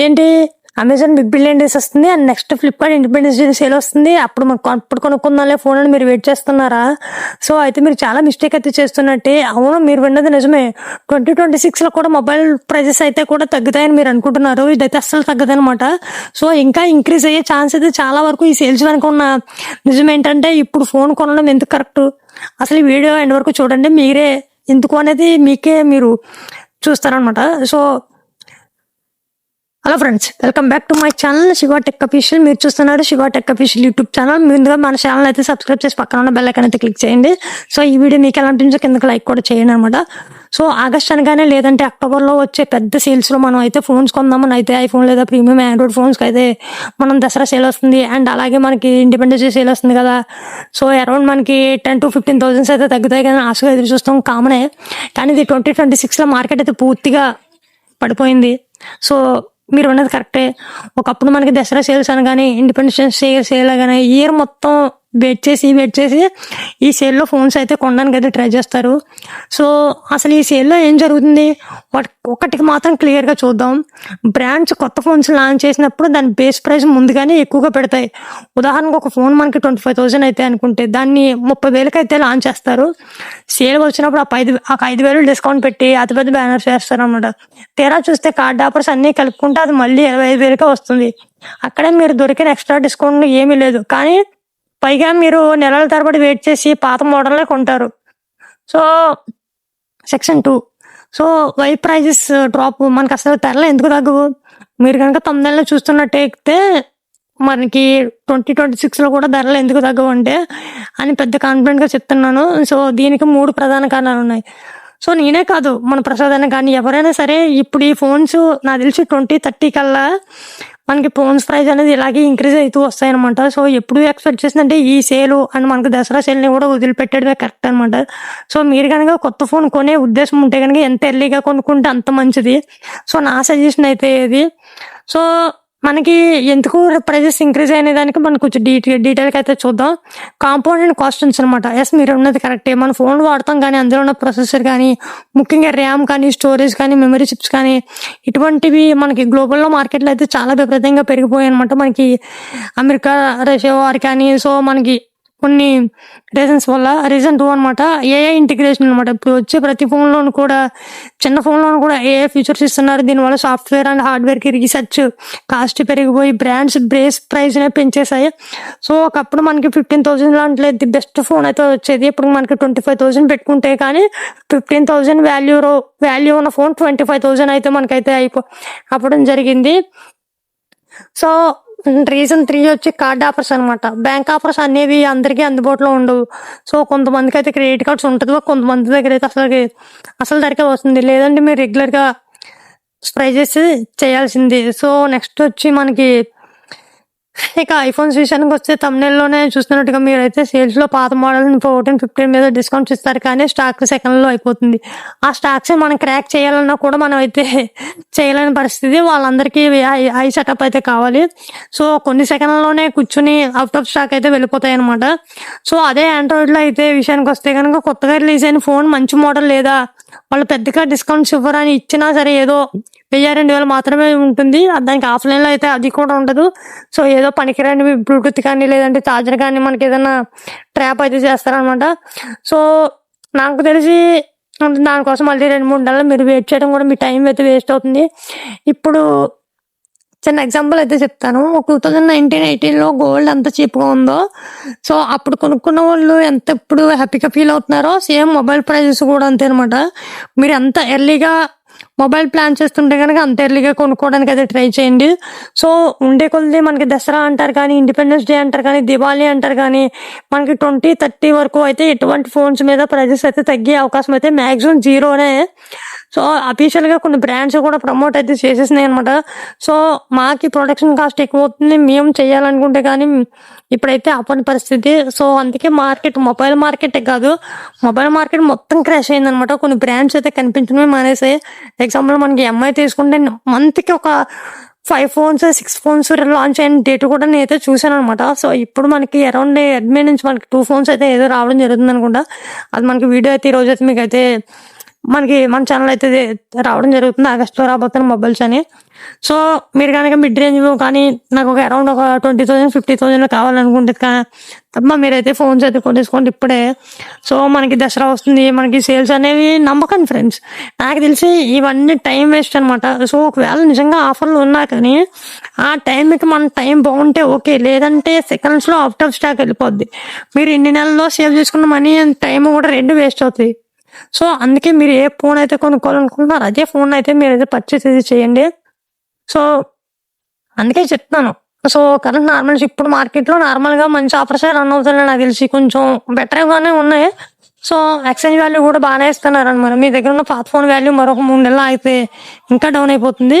ఏంటి Amazon big billion days వస్తుంది and next Flipkart independence day sale వస్తుంది. అప్పుడు కొనుక్కుందాంలే ఫోన్ అని మీరు వెయిట్ చేస్తున్నారా? సో అయితే మీరు చాలా మిస్టేక్ అయితే చేస్తున్నట్టే. అవును, మీరు విన్నది నిజమే. 2026లో కూడా మొబైల్ ప్రైజెస్ అయితే కూడా తగ్గుతాయని మీరు అనుకుంటున్నారు. ఇదైతే అస్సలు తగ్గదనమాట. సో ఇంకా ఇంక్రీజ్ అయ్యే ఛాన్స్ అయితే చాలా వరకు ఈ సేల్స్ వెనక ఉన్న నిజం ఏంటంటే, ఇప్పుడు ఫోన్ కొనడం ఎందుకు కరెక్ట్, అసలు ఈ వీడియో ఎండ్ వరకు చూడండి. మీరే ఎందుకు అనేది మీకే మీరు చూస్తారనమాట. So hello friends, welcome back to my channel Shiva tech official. మీరు చూస్తున్నారు Shiva tech official YouTube channel. ముందుగా మన ఛానల్ అయితే సబ్స్క్రైబ్ చేసి పక్కన ఉన్న బెల్ ఐకాన్ అయితే క్లిక్ చేయండి. సో ఈ వీడియో మీకు ఎలా అనిపించో కిందకి లైక్ కూడా చేయండి అనమాట. సో ఆగస్ట్ అనగానే లేదంటే అక్టోబర్లో వచ్చే పెద్ద సేల్స్లో మనం అయితే ఫోన్స్ కొందామని అయితే ఐఫోన్ లేదా ప్రీమియం ఆండ్రాయిడ్ ఫోన్స్కి అయితే మనం దసరా సేల్ వస్తుంది. అండ్ అలాగే మనకి ఇండిపెండెన్స్ డే సేల్ వస్తుంది కదా. సో అరౌండ్ మనకి 10,000 to 15,000 అయితే తగ్గుతాయి కానీ ఆశగా ఎదురు చూస్తాం, కామనే. కానీ ఇది 2026లో మార్కెట్ అయితే పూర్తిగా పడిపోయింది. సో మీరు ఉన్నది కరెక్టే. ఒకప్పుడు మనకి దసరా సేల్స్ అనగానే ఇండిపెండెన్స్ డే సేల్ అనగానే ఇయర్ మొత్తం వెయిట్ చేసి ఈ సేల్లో ఫోన్స్ అయితే కొనడానికి అయితే ట్రై చేస్తారు. సో అసలు ఈ సేల్లో ఏం జరుగుతుంది ఒకటికి మాత్రం క్లియర్గా చూద్దాం. బ్రాండ్స్ కొత్త ఫోన్స్ లాంచ్ చేసినప్పుడు దాని బేస్ ప్రైస్ ముందుగానే ఎక్కువగా పెడతాయి. ఉదాహరణకు ఒక ఫోన్ మనకి 25,000 అయితే అనుకుంటే దాన్ని 30,000 అయితే లాంచ్ చేస్తారు. సేల్ వచ్చినప్పుడు ఆ 5,000 డిస్కౌంట్ పెట్టి అతిపెద్ద బ్యానర్స్ వేస్తారు అనమాట. తీరా చూస్తే కార్డ్ ఆఫర్స్ అన్నీ కలుపుకుంటే అది మళ్ళీ 25,000 వస్తుంది. అక్కడే మీరు దొరికిన ఎక్స్ట్రా డిస్కౌంట్ ఏమీ లేదు, కానీ పైగా మీరు నెలల తరబడి వెయిట్ చేసి పాత మోడల్లే కొంటారు. So section 2, so why prices drop, మనకు అసలు ధరలు ఎందుకు తగ్గవు? మీరు కనుక 9 నెలలు చూస్తున్నట్టయితే మనకి 2026లో కూడా ధరలు ఎందుకు తగ్గవు అంటే అని పెద్ద కాన్ఫిడెంట్గా చెప్తున్నాను. సో దీనికి 3 ప్రధాన కారణాలు ఉన్నాయి. సో నేనే కాదు, మన ప్రసాద్ అయినా కానీ ఎవరైనా సరే ఇప్పుడు ఈ ఫోన్స్ నాకు తెలిసి 2030 కల్లా మనకి ఫోన్స్ ప్రైస్ అనేది ఇలాగే ఇంక్రీజ్ అవుతూ వస్తాయన్నమాట. సో ఎప్పుడు ఎక్స్పెక్ట్ చేసిందంటే ఈ సేలు అండ్ మనకి దసరా సేల్ని కూడా వదిలిపెట్టడమే కరెక్ట్ అనమాట. సో మీరు కనుక కొత్త ఫోన్ కొనే ఉద్దేశం ఉంటే కనుక ఎంత ఎర్లీగా కొనుక్కుంటే అంత మంచిది. సో నా సజెషన్ అయితే ఇది. సో మనకి ఎందుకు ప్రైజెస్ ఇంక్రీజ్ అయిన దానికి మనం కొంచెం డీటెయిల్గా అయితే చూద్దాం. కాంపోనెంట్ కాస్ట్స్ అనమాట. ఎస్, మీరు ఉన్నది కరెక్టే. మన ఫోన్ వాడతాం కానీ అందులో ఉన్న ప్రొసెసర్ కానీ, ముఖ్యంగా ర్యామ్ కానీ, స్టోరేజ్ కానీ, మెమరీ చిప్స్ కానీ, ఇటువంటివి మనకి గ్లోబల్లో మార్కెట్లో అయితే చాలా విపరీతంగా పెరిగిపోయాయి అనమాట. మనకి అమెరికా, రష్యా వారు కానీ. సో మనకి కొన్ని రీజన్స్ వల్ల. రీజన్ 2 అనమాట, ఏఐ ఇంటిగ్రేషన్ అనమాట. ఇప్పుడు వచ్చే ప్రతి ఫోన్లోను కూడా, చిన్న ఫోన్లోను కూడా ఏఐ ఫీచర్స్ ఇస్తున్నారు. దీనివల్ల సాఫ్ట్వేర్ అండ్ హార్డ్వేర్కి రీసెర్చ్ కాస్ట్ పెరిగిపోయి బ్రాండ్స్ బేస్ ప్రైస్నే పెంచేసాయి. సో ఒకప్పుడు మనకి 15,000 లాంటి ది బెస్ట్ ఫోన్ అయితే వచ్చేది. ఇప్పుడు మనకి 25,000 పెట్టుకుంటే కానీ 15,000 వాల్యూ ఉన్న ఫోన్ 25,000 అయితే మనకైతే అవ్వడం జరిగింది. సో రీజన్ 3 వచ్చి కార్డ్ ఆఫర్స్ అనమాట. బ్యాంక్ ఆఫర్స్ అనేవి అందరికీ అందుబాటులో ఉండవు. సో కొంతమందికి అయితే క్రెడిట్ కార్డ్స్ ఉంటుంది, కొంతమంది దగ్గర అయితే అసలు ధరకే వస్తుంది. లేదంటే మీరు రెగ్యులర్గా ప్రైజెస్ చేయాల్సింది. సో నెక్స్ట్ వచ్చి మనకి ఇక ఐఫోన్స్ విషయానికి వస్తే తమ్నెల్లోనే చూస్తున్నట్టుగా మీరైతే సేల్స్లో పాత మోడల్ 14, 15 మీద డిస్కౌంట్స్ ఇస్తారు, కానీ స్టాక్ సెకండ్లో అయిపోతుంది. ఆ స్టాక్స్ మనం క్రాక్ చేయాలన్నా కూడా మనం అయితే చేయలేని పరిస్థితి. వాళ్ళందరికీ హై సెటప్ అయితే కావాలి. సో కొన్ని సెకండ్లోనే కూర్చుని అవుట్ ఆఫ్ స్టాక్ అయితే వెళ్ళిపోతాయి అనమాట. సో అదే ఆండ్రాయిడ్లో అయితే విషయానికి వస్తే కనుక కొత్తగా రిలీజ్ అయిన ఫోన్ మంచి మోడల్ లేదా వాళ్ళు పెద్దగా డిస్కౌంట్స్ ఇవ్వరని ఇచ్చినా సరే ఏదో 1,000-2,000 మాత్రమే ఉంటుంది. దానికి ఆఫ్లైన్లో అయితే అది కూడా ఉండదు. సో ఏదో పనికిరాని బ్లూటూత్ కానీ లేదంటే ఛార్జర్ కానీ మనకి ఏదైనా ట్రాప్ అయితే చేస్తారనమాట. సో నాకు తెలిసి దానికోసం మళ్ళీ 2-3 నెలలు మీరు వెయిట్ చేయడం కూడా మీ టైం అయితే వేస్ట్ అవుతుంది. ఇప్పుడు చిన్న ఎగ్జాంపుల్ అయితే చెప్తాను. 2019-18లో గోల్డ్ ఎంత చీప్గా ఉందో, సో అప్పుడు కొనుక్కున్న వాళ్ళు ఎంత ఇప్పుడు హ్యాపీగా ఫీల్ అవుతున్నారో సేమ్ మొబైల్ ప్రైజెస్ కూడా అంతే అనమాట. మీరు ఎంత ఎర్లీగా మొబైల్ ప్లాన్ చేస్తుంటే కనుక అంత ఎర్లీగా కొనుక్కోవడానికి అయితే ట్రై చేయండి. సో ఉండే కొద్ది మనకి దసరా అంటారు కానీ, ఇండిపెండెన్స్ డే అంటారు కానీ, దివాళీ అంటారు కానీ, మనకి 2030 వరకు అయితే ఎటువంటి ఫోన్స్ మీద ప్రైజెస్ అయితే తగ్గే అవకాశం అయితే మ్యాక్సిమం జీరోనే. సో అఫీషియల్గా కొన్ని బ్రాండ్స్ కూడా ప్రమోట్ అయితే చేసేసినాయి అనమాట. సో మాకి ప్రొడక్షన్ కాస్ట్ ఎక్కువ అవుతుంది, మేము చేయాలనుకుంటే కానీ ఇప్పుడైతే అప్పని పరిస్థితి. సో అందుకే మొబైల్ మార్కెటే కాదు, మొబైల్ మార్కెట్ మొత్తం క్రాష్ అయిందనమాట. కొన్ని బ్రాండ్స్ అయితే కనిపించడమే మానేసాయి. ఎగ్జాంపుల్ మనకి ఎంఐ తీసుకుంటే మంత్కి ఒక 5 ఫోన్స్ 6 ఫోన్స్ లాంచ్ అయిన డేట్ కూడా నేనైతే చూసాను అనమాట. సో ఇప్పుడు మనకి అరౌండ్ అడ్మిన్ నుంచి మనకి 2 ఫోన్స్ అయితే ఏదో రావడం జరుగుతుంది అనుకుంటా. అది మనకి వీడియో అయితే ఈరోజు అయితే మీకు అయితే మనకి మన ఛానల్ అయితే రావడం జరుగుతుంది. ఆగస్టులో రాబోతున్న మొబైల్స్ అని. సో మీరు కనుక మిడ్ రేంజ్ కానీ నాకు ఒక అరౌండ్ ఒక 20,000 50,000 కావాలనుకుంటే తప్ప మీరైతే ఫోన్స్ అయితే కొనేసుకోండి ఇప్పుడే. సో మనకి దసరా వస్తుంది, మనకి సేల్స్ అనేవి నమ్మకండి ఫ్రెండ్స్. నాకు తెలిసి ఇవన్నీ టైం వేస్ట్ అనమాట. సో ఒకవేళ నిజంగా ఆఫర్లు ఉన్నా కానీ ఆ టైంకి మన టైం బాగుంటే ఓకే, లేదంటే సెకండ్స్లో అవుట్ ఆఫ్ స్టాక్ వెళ్ళిపోద్ది. మీరు ఇన్ని నెలల్లో సేవ్ చేసుకున్న మనీ అండ్ టైం కూడా రెండు వేస్ట్ అవుతాయి. సో అందుకే మీరు ఏ ఫోన్ అయితే కొనుక్కోవాలనుకుంటున్నారో అదే ఫోన్ అయితే మీరైతే పర్చేస్ అయితే చేయండి. సో అందుకే చెప్తాను. సో కరెంట్ నార్మల్స్ ఇప్పుడు మార్కెట్లో నార్మల్గా మంచి ఆఫర్స్ రన్ అవుతున్నాయి. నాకు తెలిసి కొంచెం బెటర్గానే ఉన్నాయి. సో ఎక్స్చేంజ్ వాల్యూ కూడా బాగానే ఇస్తున్నారు అనమాట. మీ దగ్గర ఉన్న పాత ఫోన్ వాల్యూ మరొక 3 నెలలు అయితే ఇంకా డౌన్ అయిపోతుంది.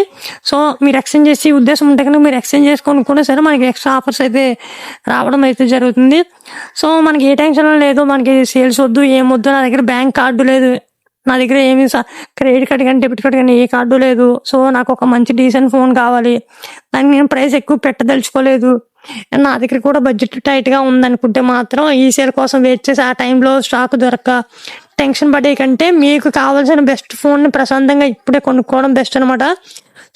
సో మీరు ఎక్స్చేంజ్ చేసి ఉద్దేశం ఉంటే కనుక మీరు ఎక్స్చేంజ్ చేసి కొనుక్కున్నా సరే మనకి ఎక్స్ట్రా ఆఫర్స్ అయితే రావడం అయితే జరుగుతుంది. సో మనకి ఏ టెన్షన్ లేదు, మనకి సేల్స్ వద్దు ఏమొద్దు, నా దగ్గర బ్యాంక్ కార్డు లేదు, నా దగ్గర ఏమి క్రెడిట్ కార్డ్ కానీ డెబిట్ కార్డ్ కానీ ఏ కార్డు లేదు. సో నాకు ఒక మంచి డీసెంట్ ఫోన్ కావాలి, దానికి నేను ప్రైస్ ఎక్కువ పెట్టదలుచుకోలేదు, నా దగ్గర కూడా బడ్జెట్ టైట్గా ఉందనుకుంటే మాత్రం ఈ సేల్ కోసం వెయిట్ చేసి ఆ టైంలో స్టాక్ దొరక్క టెన్షన్ పడే కంటే మీకు కావాల్సిన బెస్ట్ ఫోన్ని ప్రశాంతంగా ఇప్పుడే కొనుక్కోవడం బెస్ట్ అనమాట.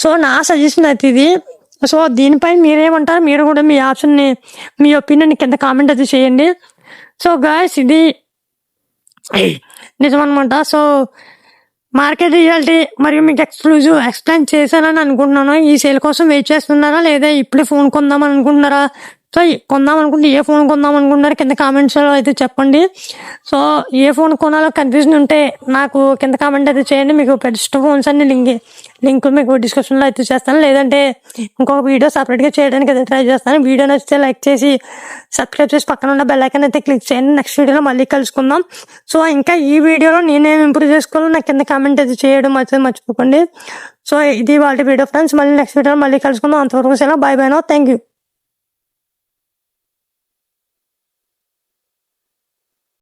సో నా సజెషన్ అయితే ఇది. సో దీనిపై మీరేమంటారు? మీరు కూడా మీ ఆప్షన్ని, మీ ఒపీనియన్ కింద కామెంట్ అయితే చేయండి. సో గాయ్స్ ఇది నిజమనమాట. సో మార్కెట్ రియాలిటీ మరియు మీకు ఎక్స్క్లూజివ్ ఎక్స్ప్లెయిన్ చేశానని అనుకుంటున్నాను. ఈ సేల్ కోసం వెయిట్ చేస్తున్నారా లేదా ఇప్పుడే ఫోన్ కొందామని అనుకుంటున్నారా? సో కొందాం అనుకుంటే ఏ ఫోన్ కొందాం అనుకుంటున్నారో కింద కామెంట్స్లో అయితే చెప్పండి. సో ఏ ఫోన్ కొనాలో కన్ఫ్యూజన్ ఉంటే నాకు కింద కామెంట్ అయితే చేయండి. మీకు బెస్ట్ ఫోన్స్ అన్ని లింక్ మీకు డిస్క్రిప్షన్లో అయితే చేస్తాను, లేదంటే ఇంకొక వీడియో సపరేట్గా చేయడానికి అయితే ట్రై చేస్తాను. వీడియో నచ్చితే లైక్ చేసి సబ్స్క్రైబ్ చేసి పక్కన ఉన్న బెల్ ఐకాన్ అయితే క్లిక్ చేయండి. నెక్స్ట్ వీడియోలో మళ్ళీ కలుసుకుందాం. సో ఇంకా ఈ వీడియోలో నేనేం ఇంప్రూవ్ చేసుకోవాలో నాకు కింద కామెంట్ అయితే చేయడం అయితే మర్చిపోకండి. సో ఇది వాళ్ళ వీడియో ఫ్రెండ్స్. మళ్ళీ నెక్స్ట్ వీడియోలో మళ్ళీ కలుసుకుందాం. అంతవరకు bye bye no, thank you.